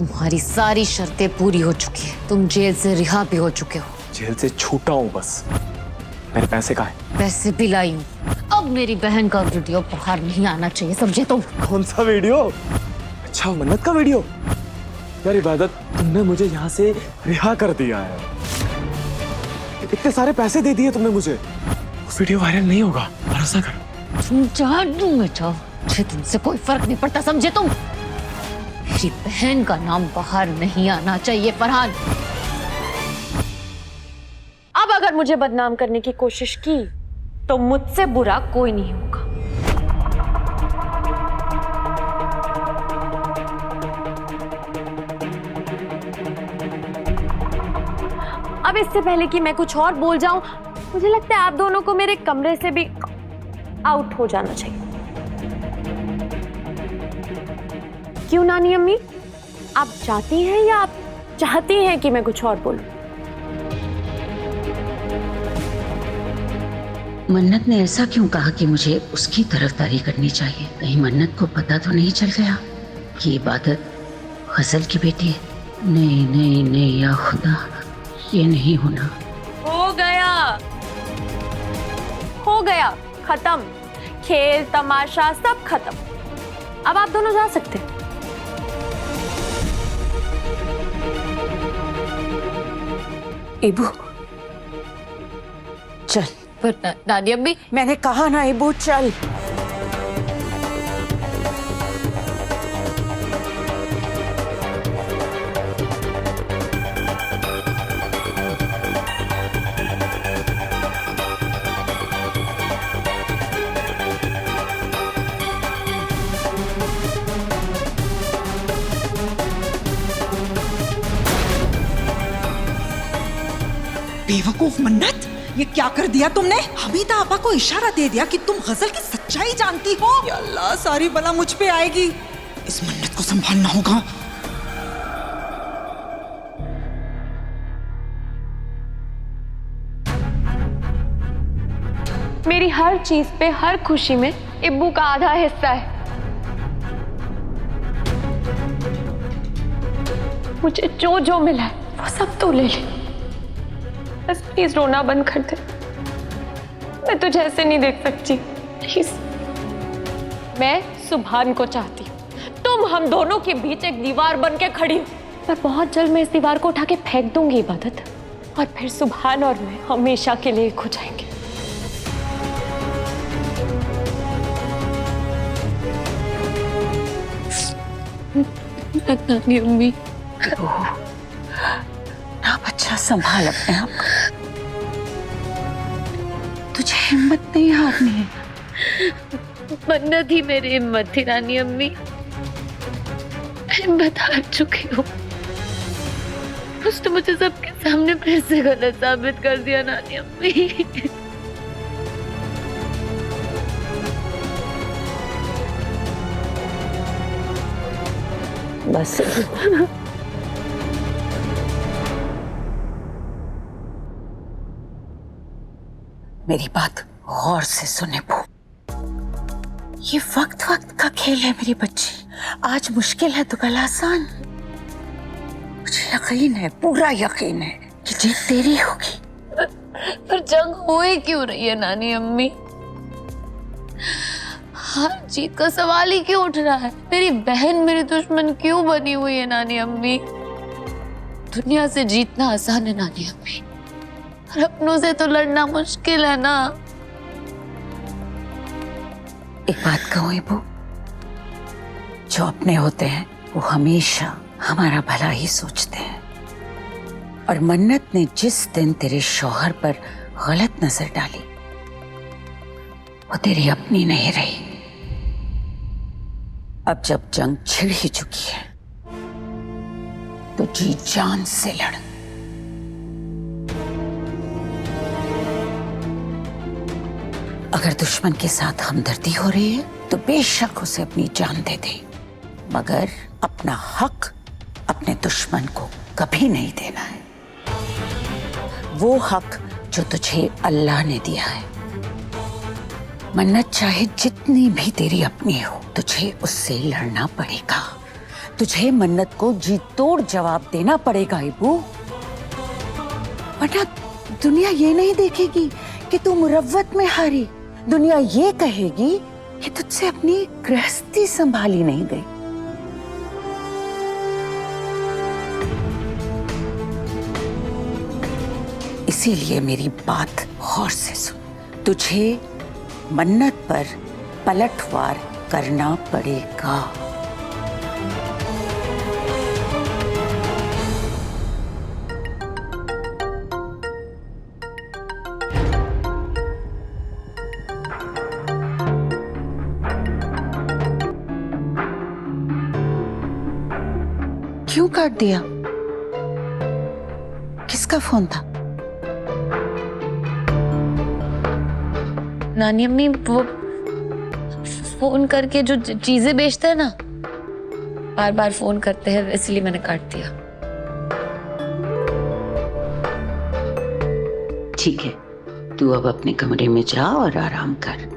तुम्हारी सारी शर्तें पूरी हो चुकी है। तुम जेल से रिहा भी हो चुके हो। जेल से छूटा हूँ बस। मेरे पैसे कहाँ हैं? पैसे भी लाई हूँ। अब मेरी बहन का वीडियो बाहर नहीं आना चाहिए, समझे तुम? कौन सा वीडियो? अच्छा, मन्नत का वीडियो। यार इबादत, तुमने मुझे यहाँ से रिहा कर दिया है। इतने सारे पैसे दे दिए तुमने मुझे। वो वीडियो वायरल नहीं होगा, भरोसा कर। तुम जहाँ में जाओ, मुझे तुमसे कोई फर्क नहीं पड़ता, समझे तुम? मेरी बहन का नाम बाहर नहीं आना चाहिए फरहान। अब अगर मुझे बदनाम करने की कोशिश की तो मुझसे बुरा कोई नहीं होगा। अब इससे पहले कि मैं कुछ और बोल जाऊं, मुझे लगता है आप दोनों को मेरे कमरे से भी आउट हो जाना चाहिए। क्यों नानी अम्मी, आप चाहती हैं या आप चाहती हैं कि मैं कुछ और बोलूं? मन्नत ने ऐसा क्यों कहा कि मुझे उसकी तरफदारी करनी चाहिए? कहीं मन्नत को पता तो नहीं चल गया कि इबादत गजल की बेटी है? नहीं नहीं नहीं, या खुदा, ये नहीं होना। हो गया, खत्म। खेल तमाशा सब खत्म। अब आप दोनों जा सकते हैं। इबू चल। पर नानी अम्मी, मैंने कहा ना इबू चल। बेवकूफ मन्नत, ये क्या कर दिया तुमने? हमीदा आपा को इशारा दे दिया कि तुम गजल की सच्चाई जानती हो। या अल्लाह, सारी बला मुझ पे आएगी। इस मन्नत को संभालना होगा। मेरी हर चीज पे, हर खुशी में इब्बू का आधा हिस्सा है। मुझे जो जो मिला है वो सब तो ले ले। बस प्लीज रोना बंद कर दे। मैं तुझे ऐसे नहीं देख सकती, प्लीज। मैं सुभान को चाहती हूँ। तुम हम दोनों के बीच एक दीवार बन के खड़ी हो। पर बहुत जल्द मैं इस दीवार को उठा के फेंक दूंगी इबादत, और फिर सुभान और मैं हमेशा के लिए एक हो जाएंगे। नानी अम्मी, ना बच्चा, संभाल अपने आप को। तुझे हिम्मत नहीं हारनी है। मन्नत ही मेरी हिम्मत थी नानी अम्मी। हिम्मत हार चुकी हूँ। उसने मुझे सबके सामने फिर से गलत साबित कर दिया नानी अम्मी। बस मेरी बात गौर से सुने बो। ये वक्त वक्त का खेल है मेरी बच्ची। आज मुश्किल है तो कल आसान। मुझे यकीन है, पूरा यकीन है कि जीत तेरी होगी। पर जंग हो ही क्यों रही है नानी अम्मी? हार जीत का सवाल ही क्यों उठ रहा है? मेरी बहन मेरी दुश्मन क्यों बनी हुई है नानी अम्मी? दुनिया से जीतना आसान है नानी अम्मी, और अपनों से तो लड़ना मुश्किल है ना। एक बात कहूं इबू, जो अपने होते हैं वो हमेशा हमारा भला ही सोचते हैं। और मन्नत ने जिस दिन तेरे शौहर पर गलत नजर डाली, वो तेरी अपनी नहीं रही। अब जब जंग छिड़ ही चुकी है तो जी जान से लड़। अगर दुश्मन के साथ हमदर्दी हो रही है तो बेशक उसे अपनी जान दे दे, मगर अपना हक अपने दुश्मन को कभी नहीं देना है। वो हक जो तुझे अल्लाह ने दिया है। मन्नत चाहे जितनी भी तेरी अपनी हो, तुझे उससे लड़ना पड़ेगा। तुझे मन्नत को जी तोड़ जवाब देना पड़ेगा इबू, वरना दुनिया ये नहीं देखेगी कि तू मुरव्वत में हारी। दुनिया ये कहेगी कि तुझसे अपनी गृहस्थी संभाली नहीं गई। इसीलिए मेरी बात गौर से सुन। तुझे मन्नत पर पलटवार करना पड़ेगा। क्यों काट दिया? किसका फोन था? नानी अम्मी वो फोन करके जो चीजें बेचते हैं ना, बार बार फोन करते हैं, इसलिए मैंने काट दिया। ठीक है, तू अब अपने कमरे में जा और आराम कर।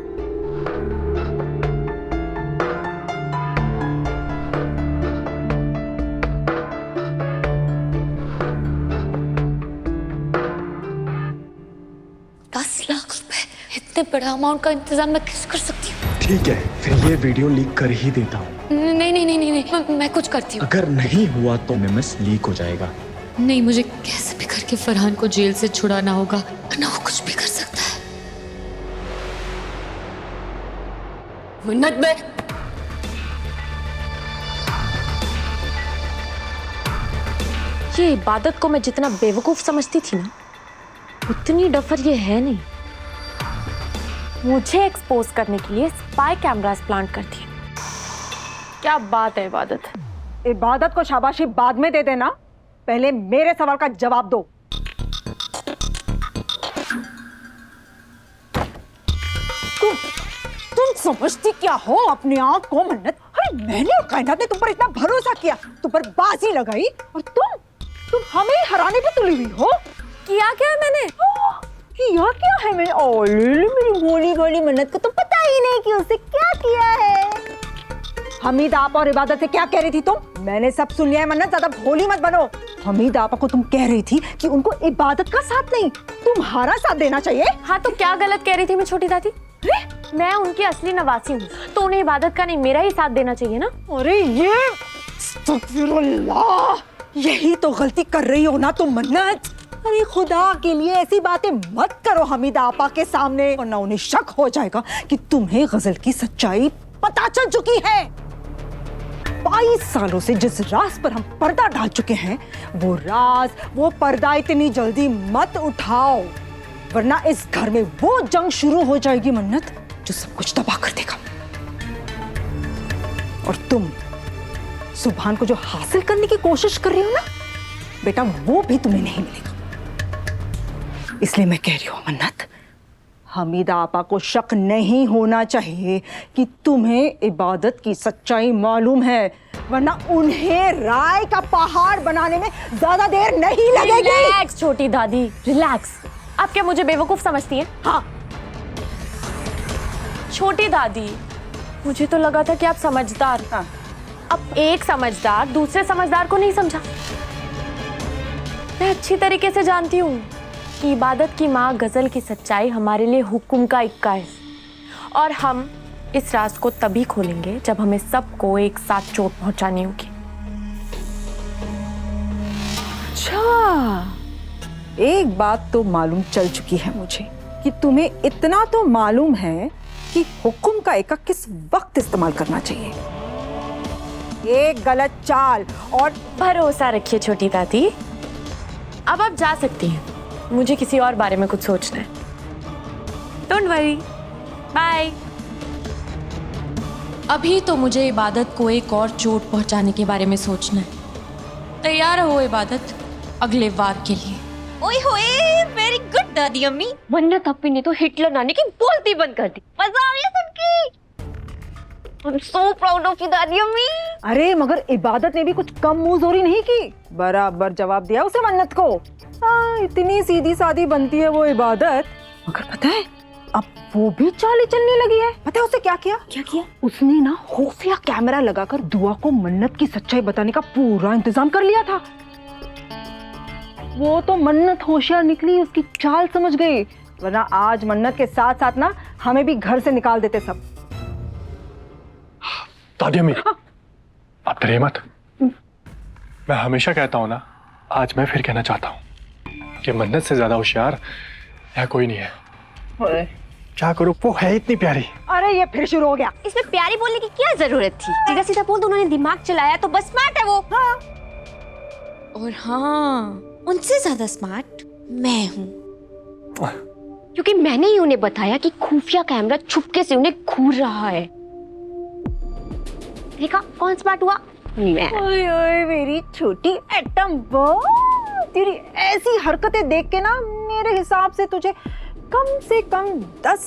इतने बड़ा अमाउंट का इंतजाम मैं कैसे कर सकती हूँ? ठीक है, फिर ये वीडियो लीक कर ही देता हूँ। नहीं नहीं नहीं नहीं नहीं, मैं कुछ करती हूँ। अगर नहीं हुआ तो मिस लीक हो जाएगा। नहीं, मुझे कैसे भी करके फरहान को जेल से छुड़ाना होगा, वरना वो कुछ भी कर सकता है। मन्नत, मैं ये इबादत को मैं जितना बेवकूफ समझती थी ना, उतनी डफर ये है नहीं। मुझे एक्सपोज करने के लिए स्पाई कैमरास प्लांट करती है। क्या बात है इबादत। इबादत को शाबाशी बाद में दे देना, पहले मेरे सवाल का जवाब दो। तुम समझती क्या हो अपने आप को मन्नत? अरे मैंने और कायनात ने तुम पर इतना भरोसा किया, तुम पर बाजी लगाई, और तुम हमें हराने पे तुली हुई हो। किया क्या है मैंने? किया क्या है मैंने? मेरी गोली गोली मन्नत को तो पता ही नहीं कि उससे क्या किया है। हमीदा आपा और इबादत से क्या कह रही थी तुम? मैंने सब सुन लिया है मन्नत, ज्यादा भोली मत बनो। हमीदा आपा को तुम कह रही थी कि उनको इबादत का साथ नहीं, तुम्हारा साथ देना चाहिए। हाँ तो क्या गलत कह रही थी मैं छोटी दादी? मैं उनकी असली नवासी हूँ, तो उन्हें इबादत का नहीं मेरा ही साथ देना चाहिए ना। अरे ये अस्तगफिरुल्लाह, यही तो गलती कर रही हो ना तुम मन्नत। अरे खुदा के लिए ऐसी बातें मत करो हमीदा आपा के सामने, वरना उन्हें शक हो जाएगा कि तुम्हें गजल की सच्चाई पता चल चुकी है। 22 सालों से जिस राज पर हम पर्दा डाल चुके हैं, वो राज, वो पर्दा इतनी जल्दी मत उठाओ, वरना इस घर में वो जंग शुरू हो जाएगी मन्नत, जो सब कुछ तबाह कर देगा। और तुम सुभान को जो हासिल करने की कोशिश कर रही हो ना बेटा, वो भी तुम्हें नहीं मिलेगा। इसलिए मैं कह रही हूँ मन्नत, हमीदा आपा को शक नहीं होना चाहिए कि तुम्हें इबादत की सच्चाई मालूम है, वरना उन्हें राय का पहाड़ बनाने में ज्यादा देर नहीं लगेगी। रिलैक्स छोटी दादी, रिलैक्स। आप क्या मुझे बेवकूफ समझती हैं? हाँ। छोटी दादी, मुझे तो लगा था कि आप समझदार। हाँ। अब एक समझदार दूसरे समझदार को नहीं समझा। मैं अच्छी तरीके से जानती हूँ कि इबादत की माँ गजल की सच्चाई हमारे लिए हुक्म का इक्का है, और हम इस राज को तभी खोलेंगे जब हमें सबको एक साथ चोट पहुंचानी होगी। अच्छा, एक बात तो मालूम चल चुकी है मुझे कि तुम्हें इतना तो मालूम है कि हुक्म का इक्का किस वक्त इस्तेमाल करना चाहिए। एक गलत चाल और भरोसा रखिए छोटी दादी, अब आप जा सकती हैं। मुझे किसी और बारे में कुछ सोचना है। Don't worry, bye. अभी तो मुझे इबादत को एक और चोट पहुंचाने के बारे में सोचना है। तैयार हो इबादत अगले वार के लिए? ओए होए, वेरी गुड दादी अम्मी। मन्नत अपनी ने तो हिटलर नानी की बोलती बंद कर दी। मजा आ रही है सुन के। I'm so proud of you दादी अम्मी। अरे मगर इबादत ने भी कुछ कम मुंहजोरी नहीं की, बराबर जवाब दिया उसे मन्नत को। इतनी सीधी सादी बनती है वो इबादत, मगर पता है अब वो भी चाली चलने लगी है। पता है उसने क्या किया? क्या किया? उसने ना खुफिया कैमरा लगाकर दुआ को मन्नत की सच्चाई बताने का पूरा इंतजाम कर लिया था। वो तो मन्नत होशियार निकली, उसकी चाल समझ गई, वरना आज मन्नत के साथ साथ ना हमें भी घर से निकाल देते सब। दादी अम्मी, आप डरिए मत। मैं हमेशा कहता हूं ना, आज मैं फिर कहना चाहता हूं कि मन्नत से ज्यादा होशियार यहाँ कोई नहीं है। क्या करूं, वो है इतनी प्यारी। अरे ये फिर शुरू हो गया। इसमें प्यारी बोलने की क्या जरूरत थी? सीधा सीधा बोल दो, उन्होंने दिमाग चलाया तो बस स्मार्ट है वो। हाँ। और हाँ, उनसे ज्यादा स्मार्ट मैं हूँ, क्योंकि मैंने ही उन्हें बताया कि खुफिया कैमरा छुपके से उन्हें घूर रहा है। देखा कौन स्मार्ट हुआ? मैं। ओए ओए मेरी छोटी एटम बम, तेरी ऐसी हरकतें देख के ना मेरे हिसाब से तुझे कम से कम 10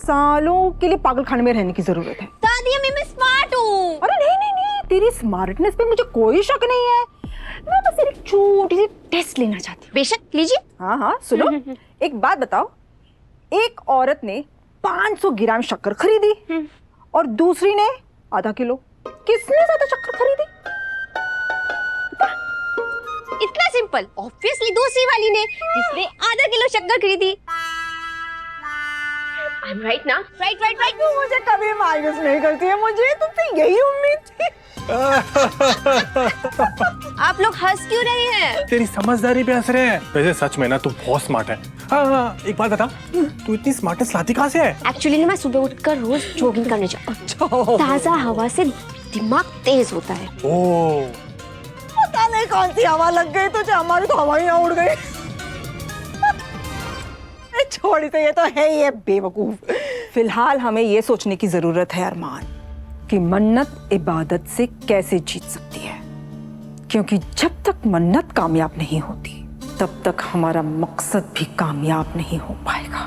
सालों के लिए पागल खाने में रहने की जरूरत है। दादी अम्मी मैं स्मार्ट हूँ। अरे नहीं नहीं नहीं, तेरी स्मार्टनेस पे मुझे कोई शक नहीं है। मैं बस एक छोटी सी टेस्ट लेना चाहती हूँ। बेशक लीजिए। हाँ हाँ सुनो, एक बात बताओ, एक औरत ने 500 ग्राम शक्कर खरीदी और दूसरी ने आधा किलो, किसने ज्यादा शक्कर खरीदी? इतना सिंपल, ऑब्वियसली दूसरी वाली ने, जिसने आधा किलो शक्कर खरीदी। आई एम राइट ना? Right right right. तू मुझे कभी मायूस नहीं करती है, मुझे तुमसे यही उम्मीद थी। आप लोग हंस क्यों रहे हैं? तेरी समझदारी पे हंस रहे हैं। वैसे सच में ना तू बहुत स्मार्ट है। हाँ, एक बात बता, तू इतनी स्मार्टनेस लाती कहाँ से है? एक्चुअली ना मैं सुबह उठकर रोज जॉगिंग करने जाती हूँ। ताजा हवा से दिमाग तेज होता है। ओ, पता नहीं कौन सी हवा लग गई तुझे, हमारी तो हवा ही ना उड़ गई। छोड़ से, ये तो है ये बेवकूफ। फिलहाल हमें ये सोचने की जरूरत है अरमान कि मन्नत इबादत से कैसे जीत सकती है, क्योंकि जब तक मन्नत कामयाब नहीं होती तब तक हमारा मकसद भी कामयाब नहीं हो पाएगा।